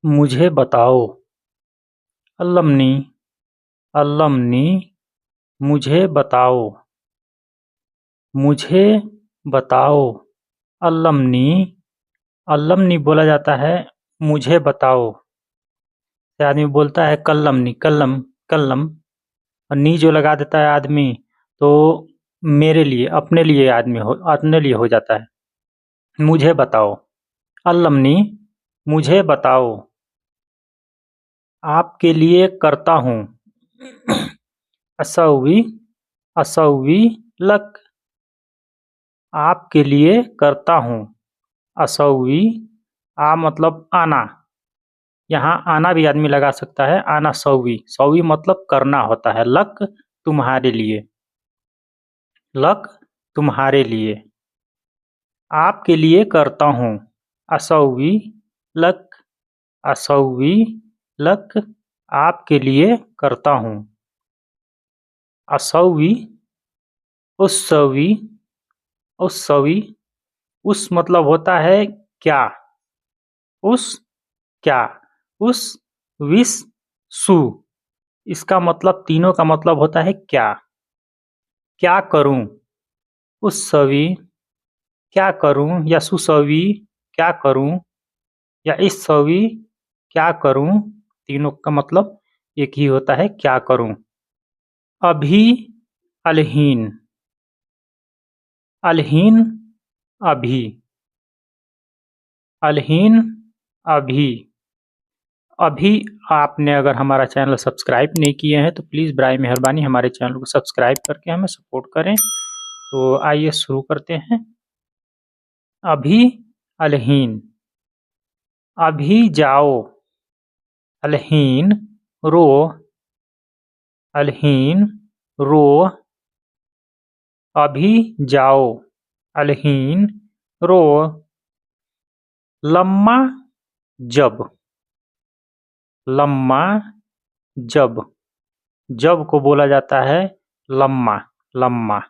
मुझे बताओ। अल्लमनी अल्लमनी मुझे बताओ। मुझे बताओ। अल्लमनी अल्लमनी बोला जाता है मुझे बताओ। से आदमी बोलता है कल्लमनी कल्लम कल्लम, और नी जो लगा देता है आदमी तो मेरे लिए अपने लिए हो जाता है। मुझे बताओ। अल्लमनी मुझे बताओ। आपके लिए करता हूँ। असौवी असौवी लक, आपके लिए करता हूँ। असौवी आ मतलब आना, यहाँ आना भी आदमी लगा सकता है। आना सौवी, सौवी मतलब करना होता है। लक तुम्हारे लिए, लक तुम्हारे लिए। आपके लिए करता हूँ। असौवी लक, असौवी लक, आपके लिए करता हूँ। असौवी उस्सवी, उस्सवी उस मतलब होता है क्या। उस क्या, उस विस सु, इसका मतलब तीनों का मतलब होता है क्या। क्या करूं, उस सवी क्या करूं, या सुसवी क्या करूं, या इस सवी क्या करूं, तीनों का मतलब एक ही होता है क्या करूं। अभी अलहीन, अलहीन अभी, अलहीन अभी। अभी आपने अगर हमारा चैनल सब्सक्राइब नहीं किए हैं तो प्लीज़ बराए मेहरबानी हमारे चैनल को सब्सक्राइब करके हमें सपोर्ट करें। तो आइए शुरू करते हैं। अभी अलहीन, अभी जाओ। अलहीन रो, अलहीन रो, अभी जाओ। अलहीन रो। लम्मा जब, लम्मा जब, जब को बोला जाता है लम्मा, लम्मा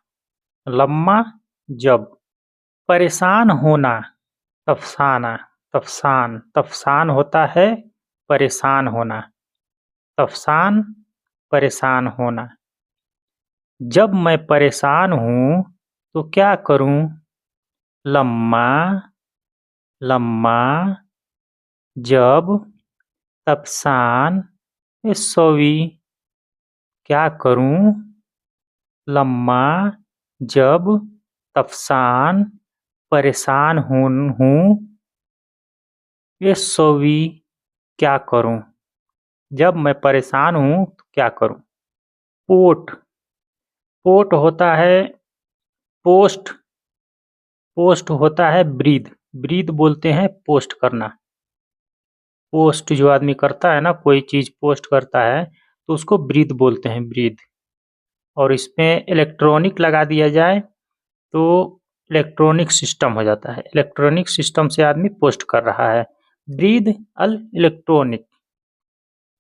लम्मा जब। परेशान होना, तफसाना, तफसान, तफसान होता है परेशान होना। तफसान परेशान होना। जब मैं परेशान हूँ तो क्या करूँ। लम्मा, लम्मा जब तफसान सोवी, क्या करूँ। लम्मा जब तफसान परेशान हूँ। सोवी क्या करूँ, जब मैं परेशान हूँ तो क्या करूँ। पोट, पोट होता है पोस्ट, पोस्ट होता है ब्रीद, ब्रीद बोलते हैं पोस्ट करना। पोस्ट जो आदमी करता है ना, कोई चीज़ पोस्ट करता है तो उसको ब्रीद बोलते हैं, ब्रीद। और इसमें इलेक्ट्रॉनिक लगा दिया जाए तो इलेक्ट्रॉनिक सिस्टम हो जाता है। इलेक्ट्रॉनिक सिस्टम से आदमी पोस्ट कर रहा है। ब्रीद अल इलेक्ट्रॉनिक,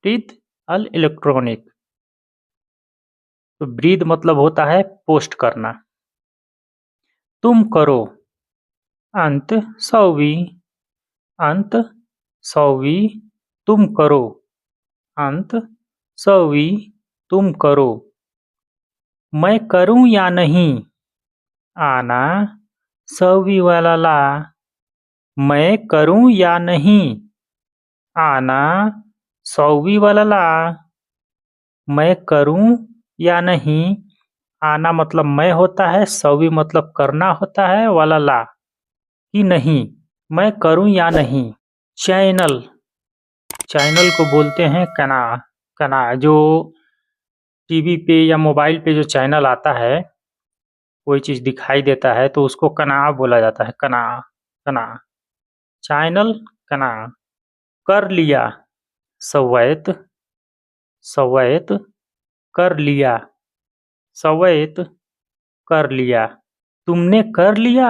ब्रीद अल इलेक्ट्रॉनिक। तो ब्रीद मतलब होता है पोस्ट करना। तुम करो। अंत सौवी, अंत सौवी तुम करो। अंत सौवी तुम करो। मैं करूं या नहीं। आना सौवी वाला ला, मैं करूं या नहीं। आना सौवी वाला ला, मैं करूं या नहीं। आना मतलब मैं होता है, सौवी मतलब करना होता है, वाला ला कि नहीं, मैं करूं या नहीं। चैनल, चैनल को बोलते हैं कना। कना जो टीवी पे या मोबाइल पे जो चैनल आता है, कोई चीज़ दिखाई देता है तो उसको कना बोला जाता है। कना, कना चैनल कना। कर लिया, सवैत, सवैत कर लिया, सवैत कर लिया। तुमने कर लिया।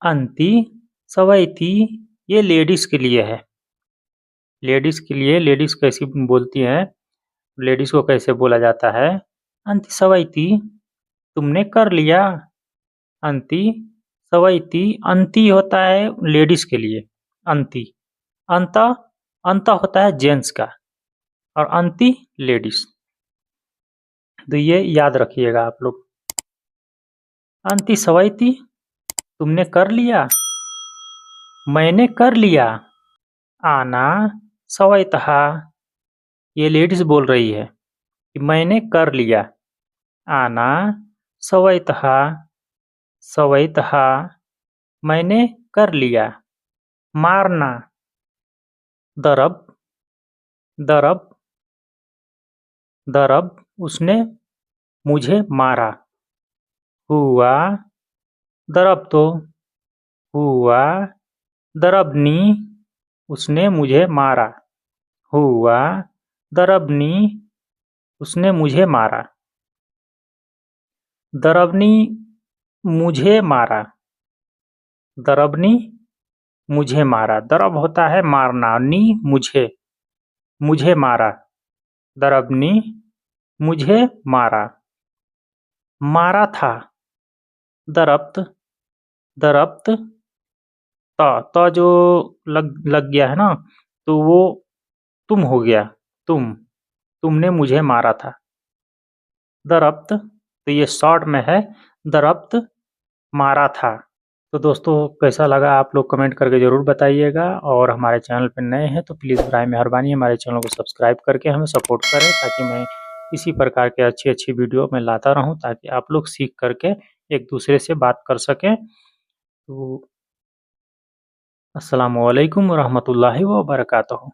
अंती सवैती, ये लेडीज के लिए है। लेडीज के लिए, लेडीज कैसी बोलती हैं, लेडीज को कैसे बोला जाता है। अंती सवैती, तुमने कर लिया। अंती सवैती, अंती होता है लेडीज के लिए। अंती, अंत अंता होता है जेंट्स का और अंती लेडीज। तो ये याद रखिएगा आप लोग। अंती सवैती, तुमने कर लिया, मैंने कर लिया। आना सवैतहा, ये लेडीज बोल रही है कि मैंने कर लिया। आना सवैतहा, सवैतहा, मैंने कर लिया। मारना, दरब, दरब, दरब, उसने मुझे मारा। हुआ, दरब हुआ, दरबनी, उसने मुझे मारा। हुआ, दरबनी, उसने मुझे मारा। दरबनी मुझे मारा, दरबनी मुझे मारा। दरब होता है मारना, नी मुझे, मुझे मारा। दरबनी मुझे मारा। मारा था, दरब्त, दरब्त, त जो लग गया है ना, तो वो तुम हो गया। तुमने मुझे मारा था। दरब्त, तो ये शॉर्ट में है, दरब्त मारा था। तो दोस्तों कैसा लगा आप लोग कमेंट करके ज़रूर बताइएगा, और हमारे चैनल पर नए हैं तो प्लीज़ बराए मेहरबानी हमारे चैनल को सब्सक्राइब करके हमें सपोर्ट करें, ताकि मैं इसी प्रकार के अच्छी वीडियो मैं लाता रहूं, ताकि आप लोग सीख करके एक दूसरे से बात कर सकें। तो अस्सलामु अलैकुम रहमतुल्लाहि व बरकातहू।